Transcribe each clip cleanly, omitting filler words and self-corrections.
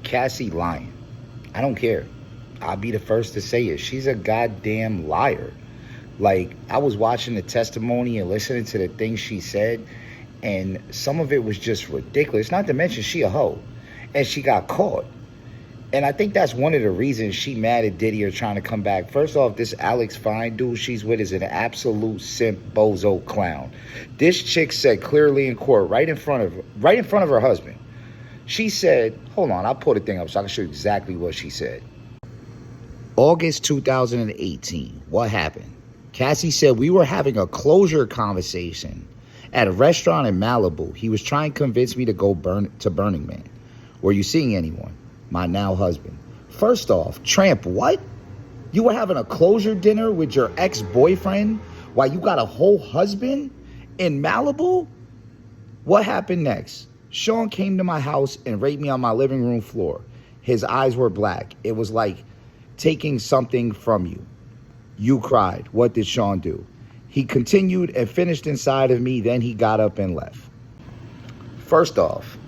Cassie lying. I don't care. I'll be the first to say it. She's a goddamn liar. Like, I was watching the testimony and listening to the things she said, and some of it was just ridiculous. Not to mention she a hoe, and she got caught. And I think that's one of the reasons she mad at Diddy or trying to come back. First off, this Alex Fine dude she's with is an absolute simp bozo clown. This chick said clearly in court, right in front of her husband. She said, hold on, I'll pull the thing up so I can show you exactly what she said. August 2018, what happened? Cassie said, we were having a closure conversation at a restaurant in Malibu. He was trying to convince me to go to Burning Man. Were you seeing anyone? My now husband. First off, tramp, what? You were having a closure dinner with your ex-boyfriend while you got a whole husband in Malibu? What happened next? Sean came to my house and raped me on my living room floor. His eyes were black. It was like taking something from you. You cried. What did Sean do? He continued and finished inside of me. Then he got up and left. First off,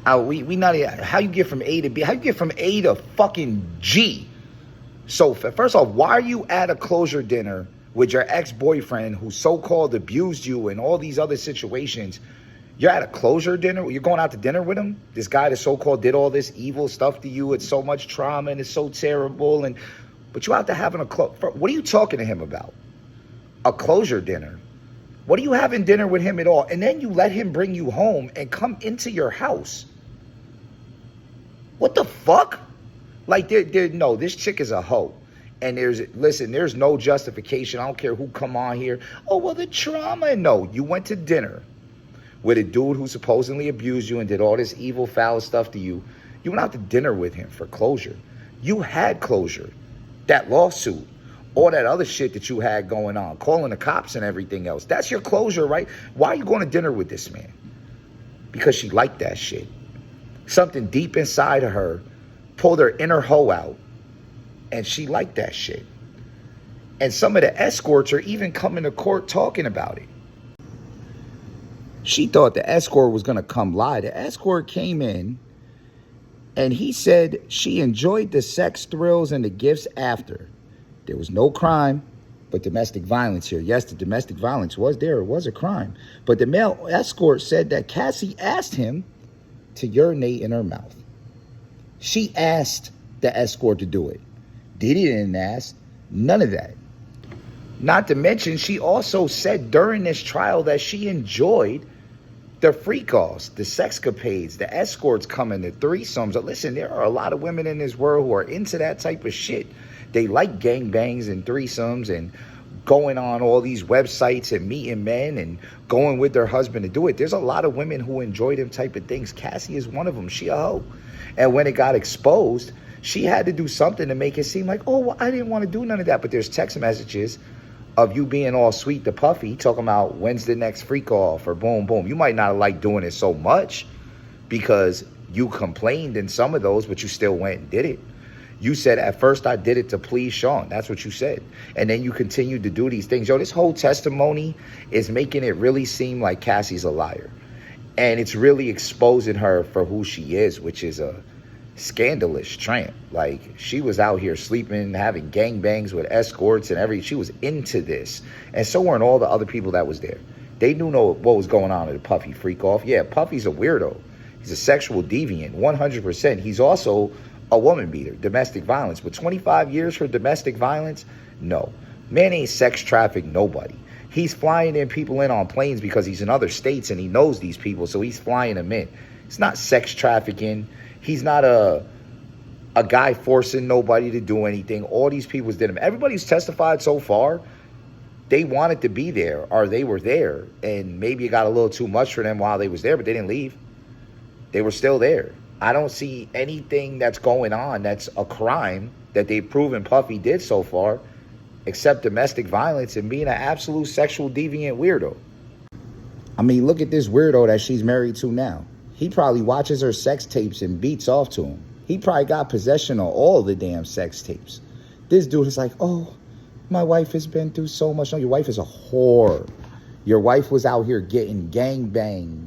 we not how you get from A to B? How you get from A to fucking G? So first off, why are you at a closure dinner with your ex-boyfriend who so-called abused you and all these other situations? You're at a closure dinner? You're going out to dinner with him? This guy that so-called did all this evil stuff to you. It's so much trauma and it's so terrible. But you're out there having what are you talking to him about? A closure dinner? What are you having dinner with him at all? And then you let him bring you home and come into your house. What the fuck? Like, no, this chick is a hoe. And there's no justification. I don't care who come on here. Oh, well, the trauma. No, you went to dinner with a dude who supposedly abused you and did all this evil, foul stuff to you. You went out to dinner with him for closure. You had closure. That lawsuit, all that other shit that you had going on, calling the cops and everything else. That's your closure, right? Why are you going to dinner with this man? Because she liked that shit. Something deep inside of her pulled her inner hoe out, and she liked that shit. And some of the escorts are even coming to court talking about it. She thought the escort was going to come lie. The escort came in, and he said she enjoyed the sex thrills and the gifts after. There was no crime, but domestic violence here. Yes, the domestic violence was there. It was a crime. But the male escort said that Cassie asked him to urinate in her mouth. She asked the escort to do it. Diddy didn't ask. None of that. Not to mention, she also said during this trial that she enjoyed the freak-offs, the sexcapades, the escorts coming, the threesomes. Listen, there are a lot of women in this world who are into that type of shit. They like gangbangs and threesomes and going on all these websites and meeting men and going with their husband to do it. There's a lot of women who enjoy them type of things. Cassie is one of them. She a hoe. And when it got exposed, she had to do something to make it seem like, oh, well, I didn't want to do none of that. But there's text messages of you being all sweet to puffy, talking about when's the next freak off or boom, boom. You might not like doing it so much because you complained in some of those, but you still went and did it. You said, at first I did it to please Sean. That's what you said. And then you continued to do these things. Yo, this whole testimony is making it really seem like Cassie's a liar. And it's really exposing her for who she is, which is a scandalous tramp. Like, she was out here sleeping, having gangbangs with escorts and she was into this. And so weren't all the other people that was there. They knew what was going on at the Puffy freak off. Yeah, Puffy's a weirdo. He's a sexual deviant, 100%. He's also a woman beater, domestic violence. But 25 years for domestic violence? No. Man ain't sex trafficked nobody. He's flying in people in on planes because he's in other states and he knows these people, so he's flying them in. It's not sex trafficking. He's not a guy forcing nobody to do anything. All these people did him. Everybody who's testified so far, they wanted to be there or they were there. And maybe it got a little too much for them while they was there, but they didn't leave. They were still there. I don't see anything that's going on that's a crime that they've proven Puffy did so far, except domestic violence and being an absolute sexual deviant weirdo. I mean, look at this weirdo that she's married to now. He probably watches her sex tapes and beats off to him. He probably got possession of all the damn sex tapes. This dude is like, oh, my wife has been through so much. No, your wife is a whore. Your wife was out here getting gangbanged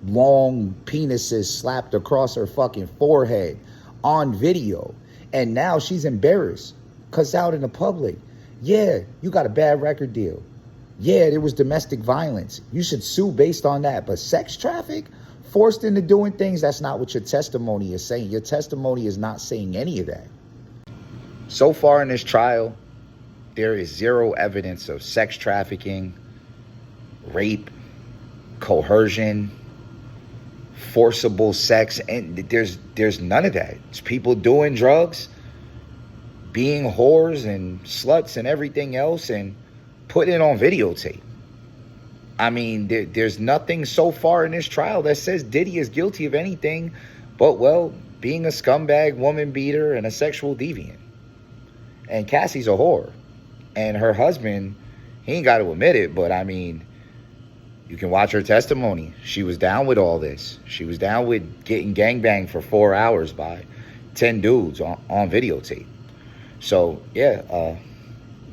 long penises slapped across her fucking forehead on video. And now she's embarrassed because out in the public, yeah, you got a bad record deal. Yeah, there was domestic violence. You should sue based on that. But sex traffic, forced into doing things, that's not what your testimony is saying. Your testimony is not saying any of that. So far in this trial, there is zero evidence of sex trafficking, rape, coercion, forcible sex, and there's none of that. It's people doing drugs, being whores and sluts and everything else, and putting it on videotape. I mean, there's nothing so far in this trial that says Diddy is guilty of anything but, well, being a scumbag, woman beater, and a sexual deviant. And Cassie's a whore. And her husband, he ain't got to admit it, but I mean, you can watch her testimony. She was down with all this. She was down with getting gangbanged for 4 hours by 10 dudes on videotape. So, yeah,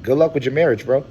good luck with your marriage, bro.